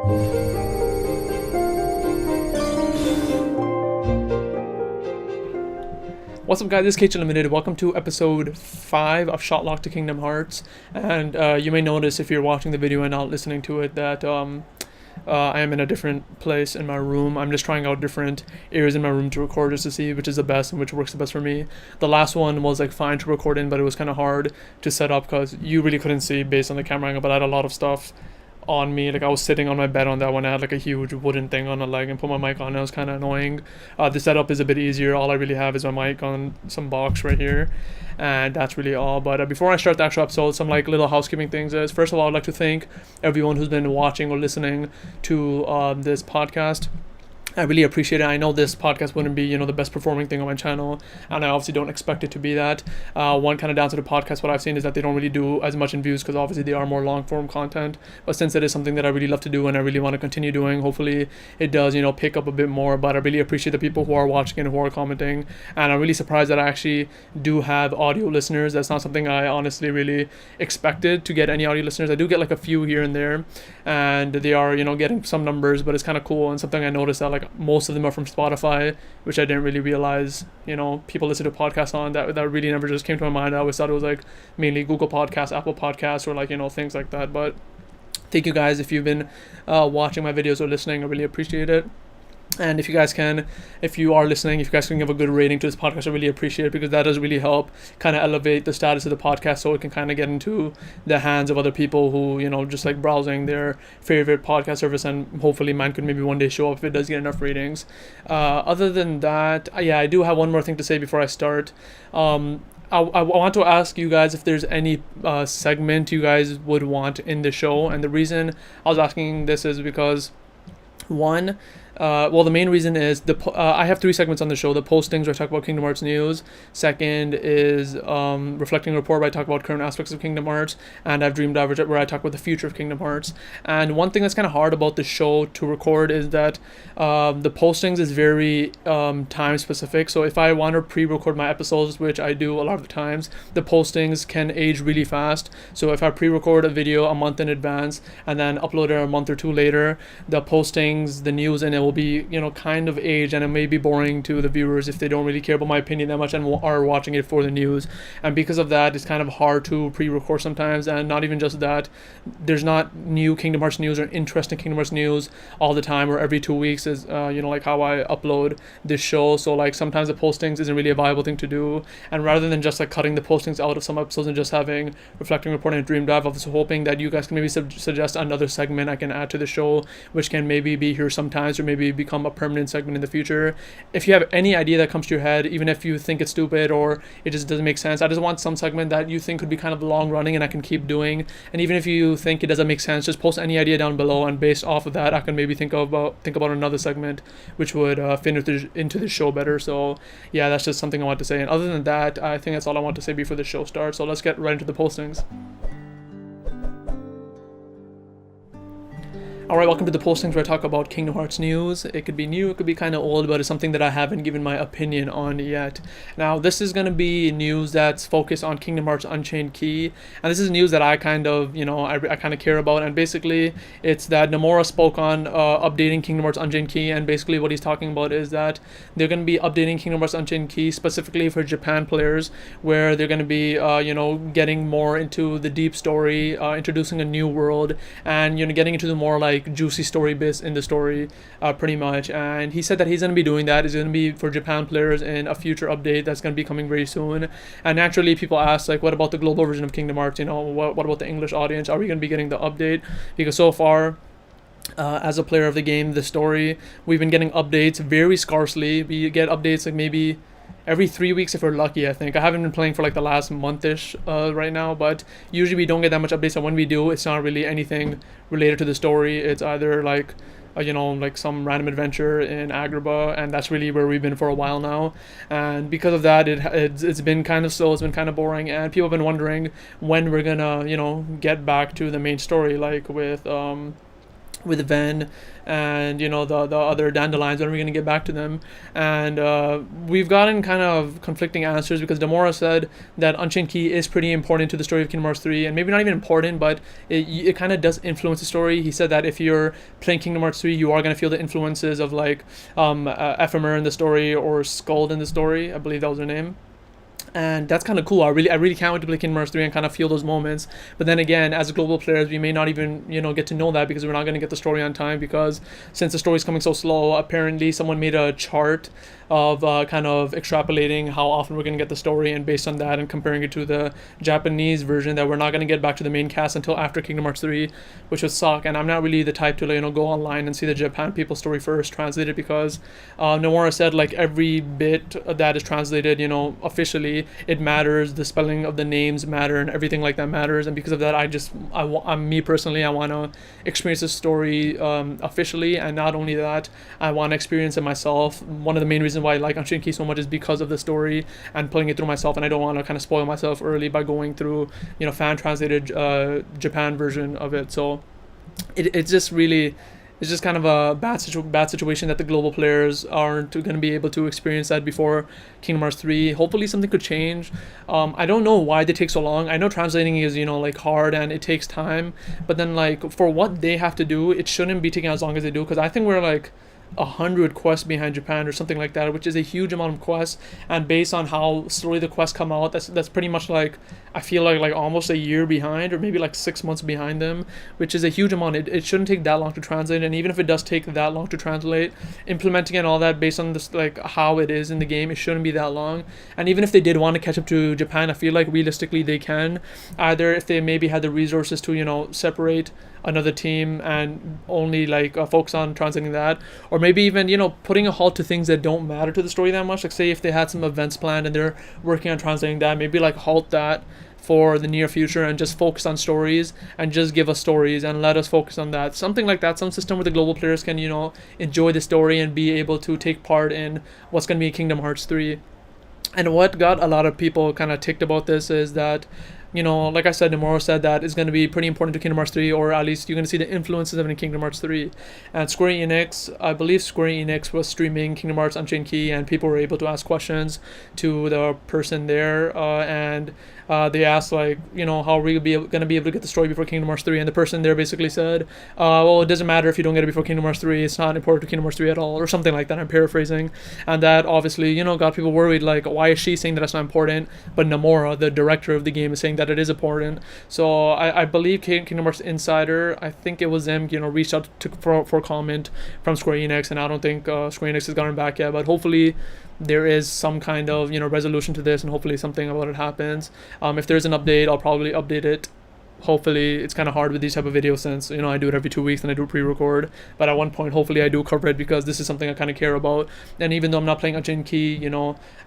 What's up, guys? This is KHUnlimited. Welcome to episode 5 of Shotlocked to Kingdom Hearts. And you may notice if you're watching the video and not listening to it that I am in a different place in my room. I'm just trying out different areas in my room to record just to see which is the best and which works the best for me. The last one was like fine to record in, but it was kind of hard to set up because you really couldn't see based on the camera angle, but I had a lot of stuff on me. Like I was sitting on my bed on that one. I had like a huge wooden thing on a leg and put my mic on, and it was kind of annoying. The setup is a bit easier. All I really have is my mic on some box right here, and that's really all. But before I start the actual episode, some like little housekeeping things is, first of all, I'd like to thank everyone who's been watching or listening to this podcast. I really appreciate it. I know this podcast wouldn't be, the best performing thing on my channel, and I obviously don't expect it to be that. One kind of down to the podcast, what I've seen is that they don't really do as much in views because obviously they are more long form content. But since it is something that I really love to do and I really want to continue doing, hopefully it does, pick up a bit more. But I really appreciate the people who are watching and who are commenting, and I'm really surprised that I actually do have audio listeners. That's not something I honestly really expected to get any audio listeners. I do get like a few here and there, and they are, getting some numbers, but it's kind of cool and something I noticed that like most of them are from Spotify, which I didn't really realize, people listen to podcasts on. That really never just came to my mind. I always thought it was like mainly Google Podcasts, Apple Podcasts, or like, things like that. But thank you guys if you've been watching my videos or listening. I really appreciate it. And if you guys can give a good rating to this podcast, I really appreciate it, because that does really help kind of elevate the status of the podcast so it can kind of get into the hands of other people who, just like browsing their favorite podcast service, and hopefully mine could maybe one day show up if it does get enough ratings. Other than that, I do have one more thing to say before I start. I want to ask you guys if there's any segment you guys would want in the show. And the reason I was asking this is because, one, the main reason is I have 3 segments on the show. The postings where I talk about Kingdom Hearts news. Second is Reflecting Report, where I talk about current aspects of Kingdom Hearts. And I have Dream Diver, where I talk about the future of Kingdom Hearts. And one thing that's kind of hard about the show to record is that the postings is very time specific. So if I want to pre-record my episodes, which I do a lot of the times, the postings can age really fast. So if I pre-record a video a month in advance and then upload it a month or 2 later, the postings, the news in it will be kind of aged, and it may be boring to the viewers if they don't really care about my opinion that much and are watching it for the news. And because of that, it's kind of hard to pre-record sometimes. And not even just that, there's not new Kingdom Hearts news or interesting Kingdom Hearts news all the time, or every 2 weeks is like how I upload this show. So like sometimes the postings isn't really a viable thing to do, and rather than just like cutting the postings out of some episodes and just having Reflecting Report and Dream Dive, I was hoping that you guys can maybe suggest another segment I can add to the show, which can maybe be here sometimes or maybe become a permanent segment in the future. If you have any idea that comes to your head, even if you think it's stupid or it just doesn't make sense, I just want some segment that you think could be kind of long running and I can keep doing. And even if you think it doesn't make sense, just post any idea down below, and based off of that I can maybe think about another segment which would fit into the show better. So yeah, that's just something I want to say. And other than that, I think that's all I want to say before the show starts. So let's get right into the postings. Alright, welcome to the postings where I talk about Kingdom Hearts news. It could be new, it could be kind of old, but it's something that I haven't given my opinion on yet. Now, this is going to be news that's focused on Kingdom Hearts Unchained Key, and this is news that I kind of, I kind of care about. And basically, it's that Nomura spoke on updating Kingdom Hearts Unchained Key, and basically what he's talking about is that they're going to be updating Kingdom Hearts Unchained Key specifically for Japan players, where they're going to be, getting more into the deep story, introducing a new world, and, getting into the more like juicy story bits in the story, pretty much. And he said that he's going to be doing that. It's going to be for Japan players in a future update that's going to be coming very soon. And naturally people ask, like, what about the global version of Kingdom Hearts? What about the English audience? Are we going to be getting the update? Because so far, as a player of the game, the story, we've been getting updates very scarcely. We get updates like maybe every 3 weeks if we're lucky, I think. I haven't been playing for like the last month-ish right now, but usually we don't get that much updates, and when we do, it's not really anything related to the story. It's either like like some random adventure in Agrabah, and that's really where we've been for a while now. And because of that, it's been kind of slow, it's been kind of boring, and people have been wondering when we're gonna get back to the main story, like with with Ven and the other dandelions. When are we going to get back to them? And we've gotten kind of conflicting answers, because Demora said that Unchained Key is pretty important to the story of Kingdom Hearts 3, and maybe not even important, but it kind of does influence the story. He said that if you're playing Kingdom Hearts 3, you are going to feel the influences of like Ephemer in the story, or Skuld in the story. I believe that was her name. And that's kind of cool. I really can't wait to play Kingdom Hearts 3 and kind of feel those moments. But then again, as global players, we may not even get to know that, because we're not going to get the story on time, because since the story is coming so slow, apparently someone made a chart of kind of extrapolating how often we're going to get the story, and based on that and comparing it to the Japanese version, that we're not going to get back to the main cast until after Kingdom Hearts 3, which would suck. And I'm not really the type to go online and see the Japan people story first translated, because Nomura said like every bit that is translated officially, it matters. The spelling of the names matter, and everything like that matters. And because of that, I'm me personally, I want to experience the story officially. And not only that, I want to experience it myself. One of the main reasons why I like Unchained Key so much is because of the story and playing it through myself, and I don't want to kind of spoil myself early by going through fan translated Japan version of it. So it's just really, it's just kind of a bad situation that the global players aren't going to be able to experience that before Kingdom Hearts 3. Hopefully something could change. I don't know why they take so long. I know translating is like hard and it takes time, but then like for what they have to do, it shouldn't be taking as long as they do, because I think we're like 100 quests behind Japan or something like that, which is a huge amount of quests. And based on how slowly the quests come out, that's pretty much like, I feel like almost a year behind, or maybe like 6 months behind them, which is a huge amount. It shouldn't take that long to translate. And even if it does take that long to translate, implementing and all that based on this, like how it is in the game, it shouldn't be that long. And even if they did want to catch up to Japan, I feel like realistically they can, either if they maybe had the resources to separate another team and only like focus on translating that, or maybe even putting a halt to things that don't matter to the story that much. Like say if they had some events planned and they're working on translating that, maybe like halt that for the near future and just focus on stories, and just give us stories and let us focus on that. Something like that, some system where the global players can enjoy the story and be able to take part in what's going to be Kingdom Hearts 3. And what got a lot of people kind of ticked about this is that like I said, Nomura said that it's going to be pretty important to Kingdom Hearts 3, or at least you're going to see the influences of it in Kingdom Hearts 3. And Square Enix, I believe Square Enix was streaming Kingdom Hearts Unchained Key, and people were able to ask questions to the person there, and they asked like, how are we going to be able to get the story before Kingdom Hearts 3? And the person there basically said, well, it doesn't matter if you don't get it before Kingdom Hearts 3, it's not important to Kingdom Hearts 3 at all, or something like that. I'm paraphrasing. And that obviously, got people worried, like, why is she saying that it's not important, but Nomura, the director of the game, is saying that it is important. So I believe Kingdom Hearts Insider, I think it was them, reached out for comment from Square Enix, and I don't think Square Enix has gotten back yet, but hopefully there is some kind of resolution to this, and hopefully something about it happens. If there's an update, I'll probably update it. Hopefully, it's kind of hard with these type of videos since I do it every 2 weeks and I do pre-record, but at one point hopefully I do cover it, because this is something I kind of care about. And even though I'm not playing Unchained Key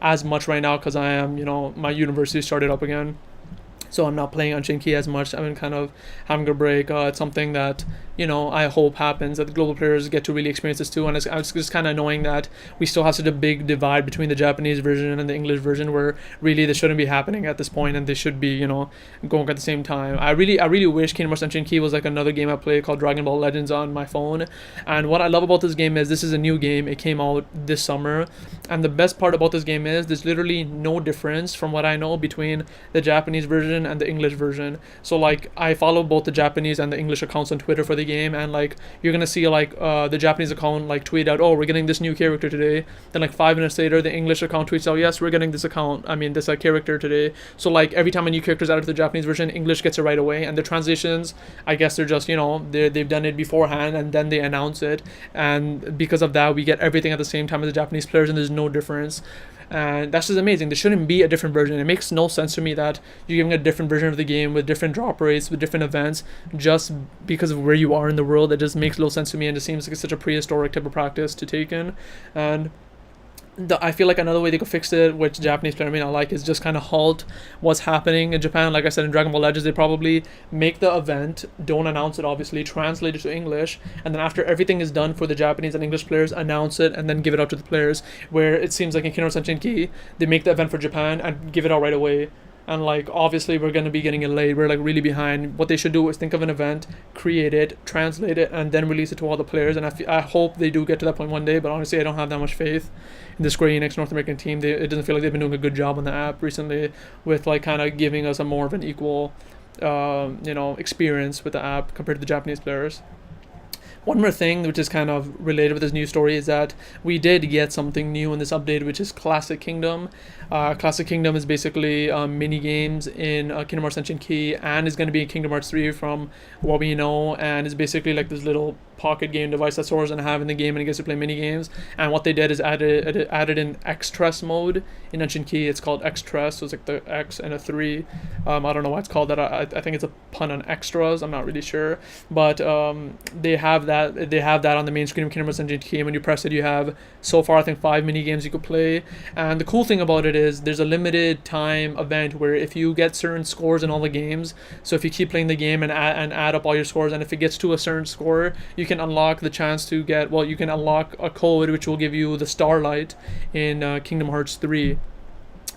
as much right now, because I am my university started up again, so I'm not playing Unchained Key as much. I'm kind of having a break. It's something that I hope happens, that the global players get to really experience this too. And it's just kind of annoying that we still have such a big divide between the Japanese version and the English version, where really this shouldn't be happening at this point, and they should be going at the same time. I really wish Kingdom Hearts Unchained Key was like another game I play called Dragon Ball Legends on my phone. And what I love about this game is this is a new game. It came out this summer, and the best part about this game is there's literally no difference from what I know between the Japanese version and the English version. So like I follow both the Japanese and the English accounts on Twitter for the game, and like you're gonna see like the Japanese account like tweet out, oh, we're getting this new character today. Then like 5 minutes later the English account tweets out, yes, we're getting this character today. So like every time a new character is added to the Japanese version, English gets it right away. And the transitions, I guess they're just they've done it beforehand and then they announce it, and because of that we get everything at the same time as the Japanese players, and there's no difference. And that's just amazing. There shouldn't be a different version. It makes no sense to me that you're giving a different version of the game with different drop rates, with different events, just because of where you are in the world. It just makes no sense to me, and it seems like it's such a prehistoric type of practice to take in. And I feel like another way they could fix it, which Japanese player may not like, is just kind of halt what's happening in Japan. Like I said, in Dragon Ball Legends, they probably make the event, don't announce it obviously, translate it to English, and then after everything is done for the Japanese and English players, announce it and then give it out to the players. Where it seems like in Kingdom Hearts Unchained Key, they make the event for Japan and give it out right away. and like obviously we're gonna be getting it late. We're like really behind. What they should do is think of an event, create it, translate it, and then release it to all the players. And I hope they do get to that point one day. But honestly, I don't have that much faith in the Square Enix North American team. It doesn't feel like they've been doing a good job on the app recently, with like kind of giving us a more of an equal, experience with the app compared to the Japanese players. One more thing, which is kind of related with this new story, is that we did get something new in this update, which is Classic Kingdom. Classic Kingdom is basically mini games in Kingdom Hearts Ancient Key, and is going to be in Kingdom Hearts 3 from what we know, and it's basically like this little pocket game device that Sora's gonna have in the game, and he gets to play mini games. And what they did is added in X-Tress mode in Ancient Key. It's called X-Tress, so it's like the X and a 3. I don't know why it's called that. I think it's a pun on extras. I'm not really sure, but they have that on the main screen of Kingdom Hearts Ancient Key. When you press it, you have so far I think 5 mini games you could play. And the cool thing about it is there's a limited time event where if you get certain scores in all the games, so if you keep playing the game and add up all your scores, and if it gets to a certain score, you can unlock the chance to get, you can unlock a code which will give you the Starlight in Kingdom Hearts 3.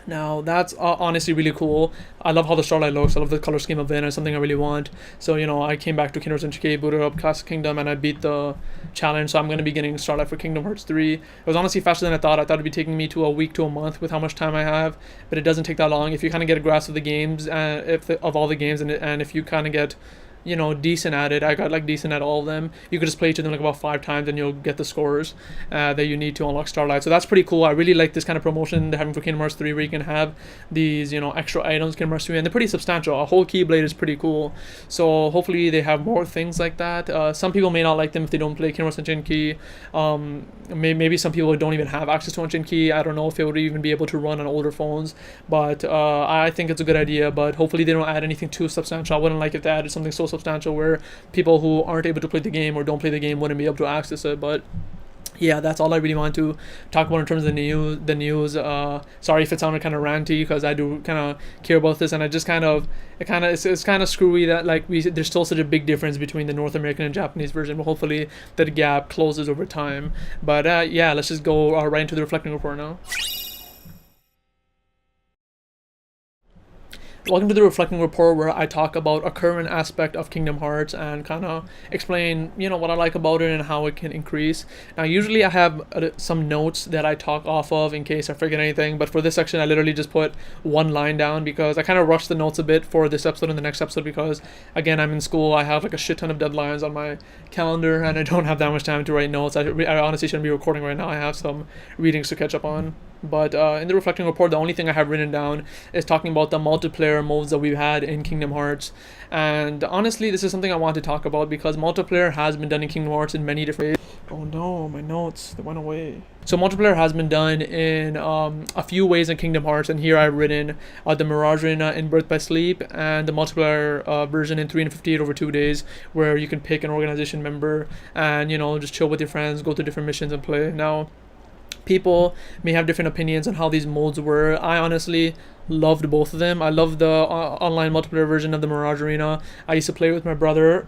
Now that's honestly really cool. I love how the Starlight looks. I love the color scheme of it, and it's something I really want. So I came back to Kingdom Hearts Ancient Key, booted up Classic Kingdom, and I beat the challenge. So I'm going to be getting Starlight for Kingdom Hearts 3. It was honestly faster than I thought. I thought it'd be taking me to a week to a month with how much time I have, but it doesn't take that long if you kind of get a grasp of the games, of all the games, and if you kind of get decent at it. I got like decent at all of them. You could just play each of them like about 5 times and you'll get the scores that you need to unlock Starlight. So that's pretty cool. I really like this kind of promotion they're having for Kingdom Hearts 3, where you can have these extra items in Kingdom Hearts 3, and they're pretty substantial. A whole Keyblade is pretty cool. So hopefully they have more things like that. Some people may not like them if they don't play Kingdom Hearts Ancient Key. Maybe some people don't even have access to Ancient Key. I don't know if it would even be able to run on older phones, but I think it's a good idea. But hopefully they don't add anything too substantial. I wouldn't like if they added something so substantial where people who aren't able to play the game or don't play the game wouldn't be able to access it. But yeah, that's all I really want to talk about in terms of the news. Sorry if it sounded kind of ranty, because I do kind of care about this, and I just it's kind of screwy that there's still such a big difference between the North American and Japanese version. But hopefully that gap closes over time. But yeah, let's just go right into the reflecting report now. Welcome to the Reflecting Report, where I talk about a current aspect of Kingdom Hearts and kind of explain, what I like about it and how it can increase. Now, usually I have some notes that I talk off of in case I forget anything, but for this section, I literally just put one line down because I kind of rushed the notes a bit for this episode and the next episode because, again, I'm in school. I have like a shit ton of deadlines on my calendar, and I don't have that much time to write notes. I honestly shouldn't be recording right now. I have some readings to catch up on. But in the Reflecting Report, the only thing I have written down is talking about the multiplayer modes that we've had in Kingdom Hearts. And honestly, this is something I want to talk about because multiplayer has been done in Kingdom Hearts in many different ways. Oh no, my notes, they went away. So multiplayer has been done in a few ways in Kingdom Hearts, and here I've written the Mirage Arena in Birth by Sleep, and the multiplayer version in 358 over 2 days, where you can pick an organization member and, just chill with your friends, go to different missions and play. Now, people may have different opinions on how these modes were. I honestly loved both of them. I loved the online multiplayer version of the Mirage Arena. I used to play with my brother.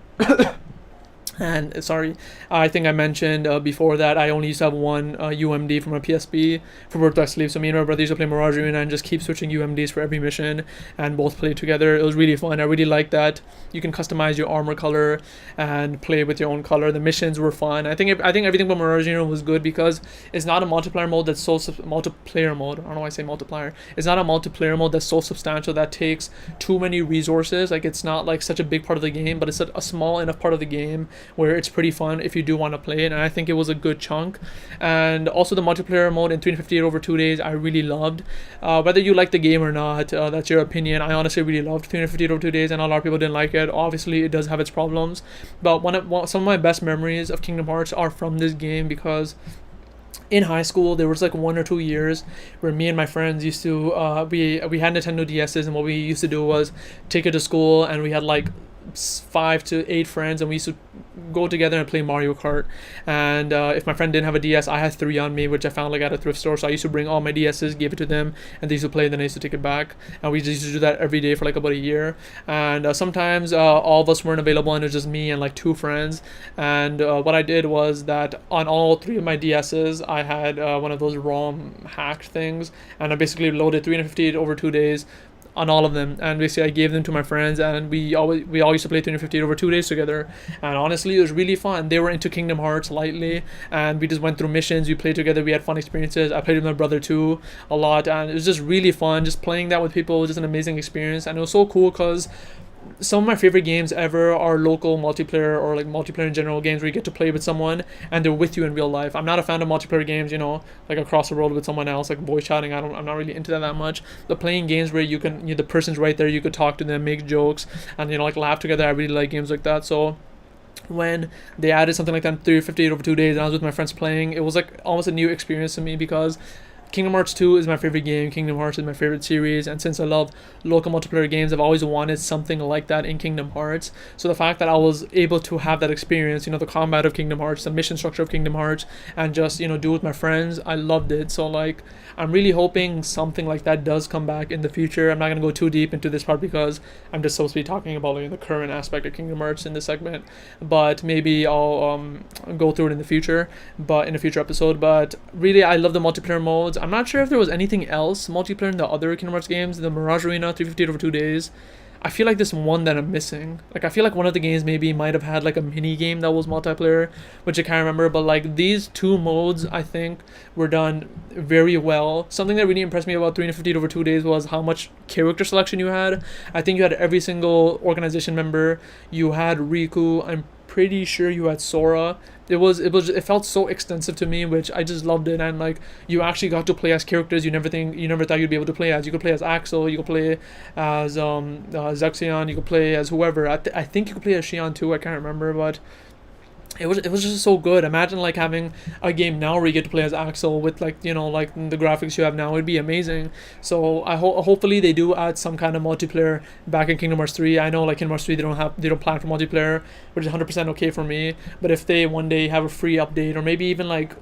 And sorry, I think I mentioned before that I only used to have one UMD from a PSP for Birth by Sleep. So me and my brother used to play Mirage Arena and just keep switching UMDs for every mission and both play together. It was really fun. I really liked that. You can customize your armor color and play with your own color. The missions were fun. I think everything about Mirage Arena was good because it's not a multiplayer mode that's so multiplayer mode. I don't know why I say multiplier. It's not a multiplayer mode that's so substantial that takes too many resources. Like, it's not like such a big part of the game, but it's a small enough part of the game where it's pretty fun if you do want to play it, and I think it was a good chunk. And also the multiplayer mode in 358 over 2 days I really loved. Whether you like the game or not, that's your opinion. I honestly really loved 358 over 2 days, and a lot of people didn't like it. Obviously it does have its problems, but some of my best memories of Kingdom Hearts are from this game because in high school there was like 1 or 2 years where me and my friends used to we had Nintendo DS's, and what we used to do was take it to school, and we had like 5 to 8 friends, and we used to go together and play Mario Kart. And if my friend didn't have a DS, I had 3 on me, which I found like at a thrift store. So I used to bring all my DS's, give it to them, and they used to play. Then I used to take it back, and we just used to do that every day for like about a year. And sometimes all of us weren't available, and it was just me and like 2 friends. And what I did was that on all 3 of my DS's, I had one of those ROM hacked things, and I basically loaded 358 over 2 days on all of them, and basically I gave them to my friends, and we all used to play 358 over 2 days together, and honestly it was really fun. They were into Kingdom Hearts lightly, and we just went through missions, we played together, we had fun experiences. I played with my brother too a lot, and it was just really fun. Just playing that with people was just an amazing experience, and it was so cool because some of my favorite games ever are local multiplayer, or like multiplayer in general, games where you get to play with someone and they're with you in real life. I'm not a fan of multiplayer games, like across the world with someone else, like voice chatting. I'm not really into that much. But playing games where you can, the person's right there, you could talk to them, make jokes, and like laugh together. I really like games like that. So when they added something like that, 358 over 2 days, and I was with my friends playing, it was like almost a new experience to me, because Kingdom Hearts 2 is my favorite game. Kingdom Hearts is my favorite series, and since I love local multiplayer games, I've always wanted something like that in Kingdom Hearts. So the fact that I was able to have that experience, the combat of Kingdom Hearts, the mission structure of Kingdom Hearts, and just, do it with my friends, I loved it. So like, I'm really hoping something like that does come back in the future. I'm not going to go too deep into this part because I'm just supposed to be talking about the current aspect of Kingdom Hearts in this segment, but maybe I'll go through it in the future, but in a future episode. But really, I love the multiplayer modes. I'm not sure if there was anything else multiplayer in the other Kingdom Hearts games, the Mirage Arena, 358 over 2 days. I feel like there's one that I'm missing. Like, I feel like one of the games maybe might have had like a mini game that was multiplayer, which I can't remember. But like, these two modes, I think, were done very well. Something that really impressed me about 358 over 2 days was how much character selection you had. I think you had every single organization member. You had Riku. I'm pretty sure you had Sora. It felt so extensive to me, which I just loved it. And like, you actually got to play as characters you never thought you'd be able to play as. You could play as Axel, you could play as Zexion, you could play as whoever. I think you could play as Xion too, I can't remember, but it was just so good. Imagine like having a game now where you get to play as Axel with like like the graphics you have now. It'd be amazing. So hopefully they do add some kind of multiplayer back in Kingdom Hearts 3. I know like Kingdom Hearts 3 they don't plan for multiplayer, which is 100% okay for me. But if they one day have a free update, or maybe even like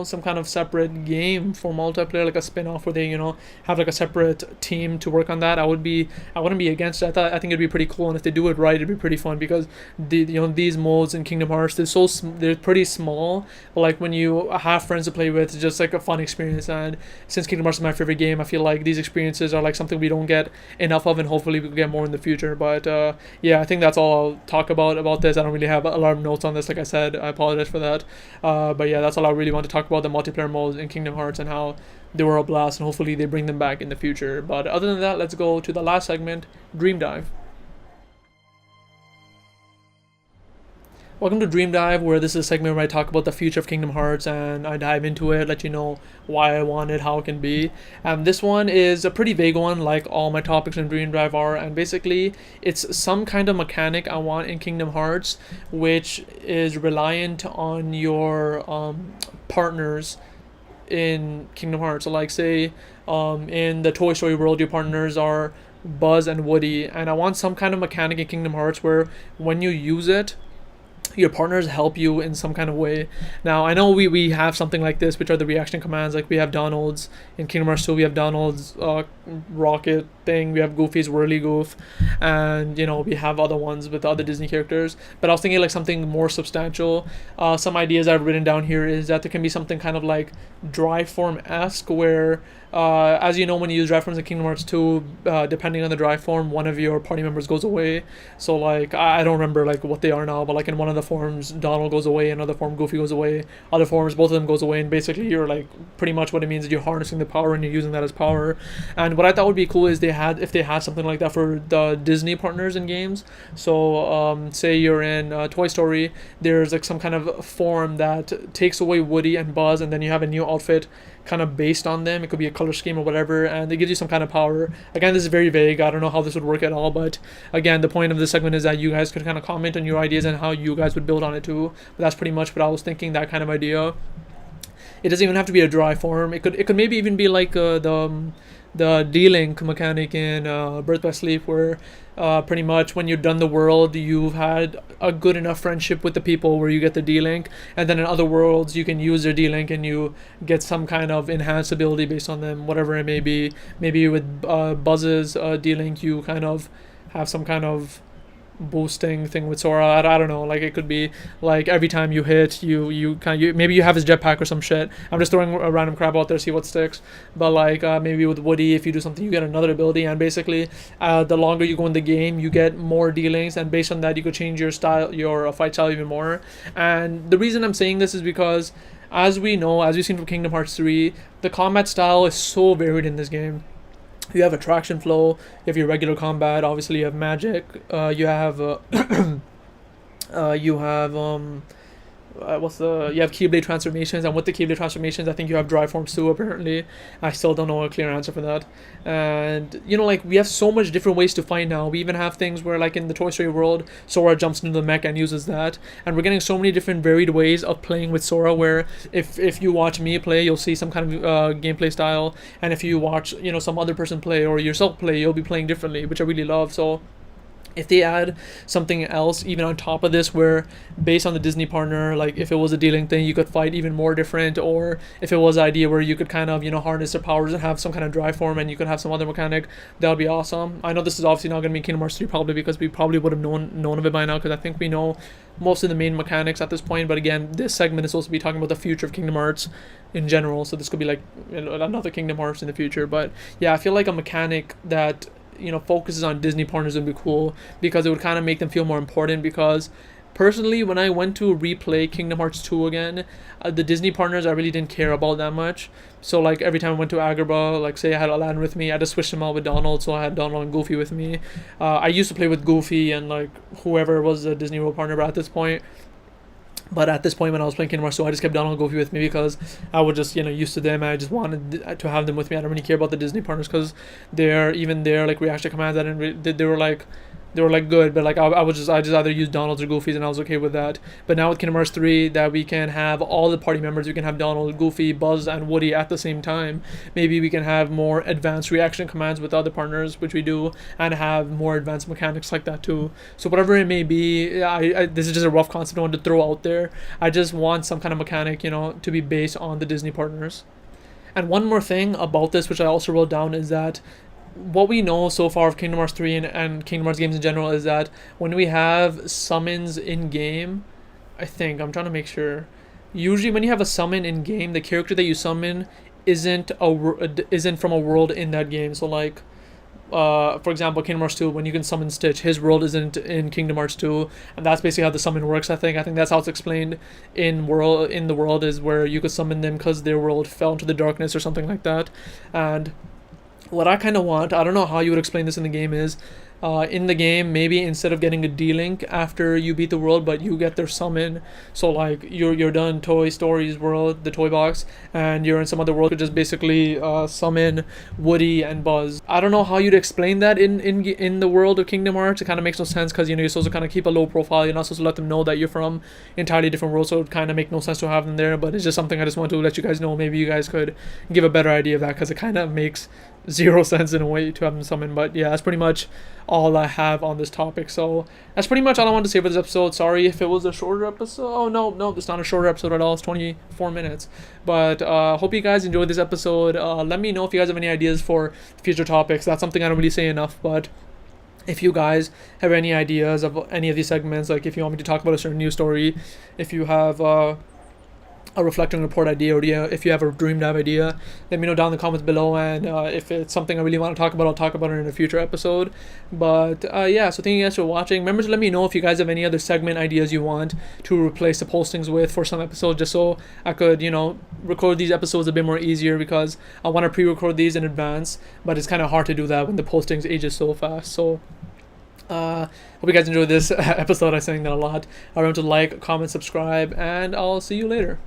some kind of separate game for multiplayer, like a spin-off where they have like a separate team to work on that, I wouldn't be against it. I think it'd be pretty cool, and if they do it right, it'd be pretty fun, because these modes in Kingdom Hearts, they're pretty small, but like when you have friends to play with, it's just like a fun experience. And since Kingdom Hearts is my favorite game, I feel like these experiences are like something we don't get enough of, and hopefully we can get more in the future. But yeah, I think that's all I'll talk about this. I don't really have a lot of notes on this, like I said. I apologize for that. But yeah, that's all I really want to talk about, the multiplayer modes in Kingdom Hearts and how they were a blast, and hopefully they bring them back in the future. But other than that, let's go to the last segment, Dream Dive. Welcome to Dream Dive, where this is a segment where I talk about the future of Kingdom Hearts and I dive into it, let you know why I want it, how it can be. This one is a pretty vague one, like all my topics in Dream Dive are, and basically it's some kind of mechanic I want in Kingdom Hearts, which is reliant on your partners in Kingdom Hearts. So like, say in the Toy Story world, your partners are Buzz and Woody, and I want some kind of mechanic in Kingdom Hearts where when you use it, your partners help you in some kind of way. Now, I know we have something like this, which are the reaction commands. Like, we have Donald's in Kingdom Hearts 2, we have Donald's rocket thing, we have Goofy's whirly goof, and we have other ones with other Disney characters. But I was thinking like something more substantial. Some ideas I've written down here is that there can be something kind of like dry form-esque, where as you know, when you use dry forms in Kingdom Hearts 2, depending on the dry form, one of your party members goes away. So like, I don't remember like what they are now, but like in one of the forms, Donald goes away, another form, Goofy goes away, other forms, both of them goes away, and basically you're like, pretty much what it means is you're harnessing the power and you're using that as power. And what I thought would be cool is if they had something like that for the Disney partners in games. So say you're in Toy Story, there's like some kind of form that takes away Woody and Buzz, and then you have a new outfit kind of based on them. It could be a color scheme or whatever, and it gives you some kind of power. Again, this is very vague. I don't know how this would work at all, but again, the point of this segment is that you guys could kind of comment on your ideas and how you guys would build on it too. But that's pretty much what I was thinking, that kind of idea. It doesn't even have to be a dry form. It could maybe even be like the D-Link mechanic in Birth by Sleep, where pretty much when you're done the world, you've had a good enough friendship with the people where you get the D-Link, and then in other worlds you can use their D-Link and you get some kind of enhanced ability based on them, whatever it may be. Maybe with Buzz's D-Link you kind of have some kind of boosting thing with Sora. I don't know, like it could be like every time you hit, you maybe you have his jetpack or some shit. I'm just throwing a random crap out there, see what sticks. But like maybe with Woody, if you do something, you get another ability, and basically the longer you go in the game, you get more dealings, and based on that, you could change your style, your fight style even more. And the reason I'm saying this is because, as we know, as we've seen from Kingdom Hearts 3, the combat style is so varied in this game. You have attraction flow, you have your regular combat, obviously you have magic, you have you have you have Keyblade transformations, and with the Keyblade transformations, I think you have dry forms too. Apparently, I still don't know a clear answer for that. And like we have so much different ways to fight now. We even have things where, like in the Toy Story world, Sora jumps into the mech and uses that, and we're getting so many different varied ways of playing with Sora. Where if you watch me play, you'll see some kind of gameplay style, and if you watch some other person play or yourself play, you'll be playing differently, which I really love. So if they add something else even on top of this, where based on the Disney partner, like if it was a dealing thing, you could fight even more different, or if it was an idea where you could kind of harness their powers and have some kind of drive form, and you could have some other mechanic, that would be awesome. I know this is obviously not going to be Kingdom Hearts 3 probably, because we probably would have known of it by now, because I think we know most of the main mechanics at this point. But again, this segment is supposed to be talking about the future of Kingdom Hearts in general, so this could be like another Kingdom Hearts in the future. But yeah, I feel like a mechanic that focuses on Disney partners would be cool, because it would kind of make them feel more important. Because personally, when I went to replay Kingdom Hearts 2 again, the Disney partners I really didn't care about that much. So like every time I went to Agrabah, like say I had Aladdin with me, I just switched them out with Donald, so I had Donald and Goofy with me. I used to play with Goofy and like whoever was the Disney World partner, but at this point when I was playing Kingdom Hearts 2, I just kept Donald and Goofy with me, because I was just used to them, and I just wanted to have them with me. I don't really care about the Disney partners, because their like reaction commands, I didn't really, they were like good, but like I just either use Donald's or Goofy's, and I was okay with that. But now with Kingdom Hearts 3, that we can have all the party members, we can have Donald, Goofy, Buzz, and Woody at the same time. Maybe we can have more advanced reaction commands with other partners, which we do, and have more advanced mechanics like that too. So whatever it may be, I this is just a rough concept I want to throw out there. I just want some kind of mechanic, to be based on the Disney partners. And one more thing about this, which I also wrote down, is that what we know so far of Kingdom Hearts 3 and Kingdom Hearts games in general is that when we have summons in game, I'm trying to make sure, usually when you have a summon in game, the character that you summon isn't from a world in that game. So like for example, Kingdom Hearts 2, when you can summon Stitch, his world isn't in Kingdom Hearts 2, and that's basically how the summon works. I think that's how it's explained in the world, is where you could summon them because their world fell into the darkness or something like that. And what I kind of want, I don't know how you would explain this in the game, is in the game, maybe instead of getting a D-Link after you beat the world, but you get their summon. So like you're done Toy Story's world, the toy box, and you're in some other world, you could just basically summon Woody and Buzz. I don't know how you'd explain that in the world of Kingdom Hearts. It kind of makes no sense, because you're supposed to kind of keep a low profile. You're not supposed to let them know that you're from entirely different worlds, so it kind of make no sense to have them there. But it's just something I just want to let you guys know. Maybe you guys could give a better idea of that, because it kind of makes zero sense in a way to have them summon. But yeah, that's pretty much all I have on this topic. So that's pretty much all I wanted to say for this episode. Sorry if it was a shorter episode. Oh no, it's not a shorter episode at all. It's 24 minutes. But hope you guys enjoyed this episode. Let me know if you guys have any ideas for future topics. That's something I don't really say enough, but if you guys have any ideas of any of these segments, like if you want me to talk about a certain news story, if you have a reflecting report idea, or if you have a dream dive idea, let me know down in the comments below. And if it's something I really want to talk about, I'll talk about it in a future episode. But yeah, so thank you guys for watching. Remember to let me know if you guys have any other segment ideas you want to replace the postings with for some episodes, just so I could record these episodes a bit more easier, because I want to pre-record these in advance, but it's kind of hard to do that when the postings ages so fast. So hope you guys enjoyed this episode. I'm saying that a lot. Remember to like, comment, subscribe, and I'll see you later.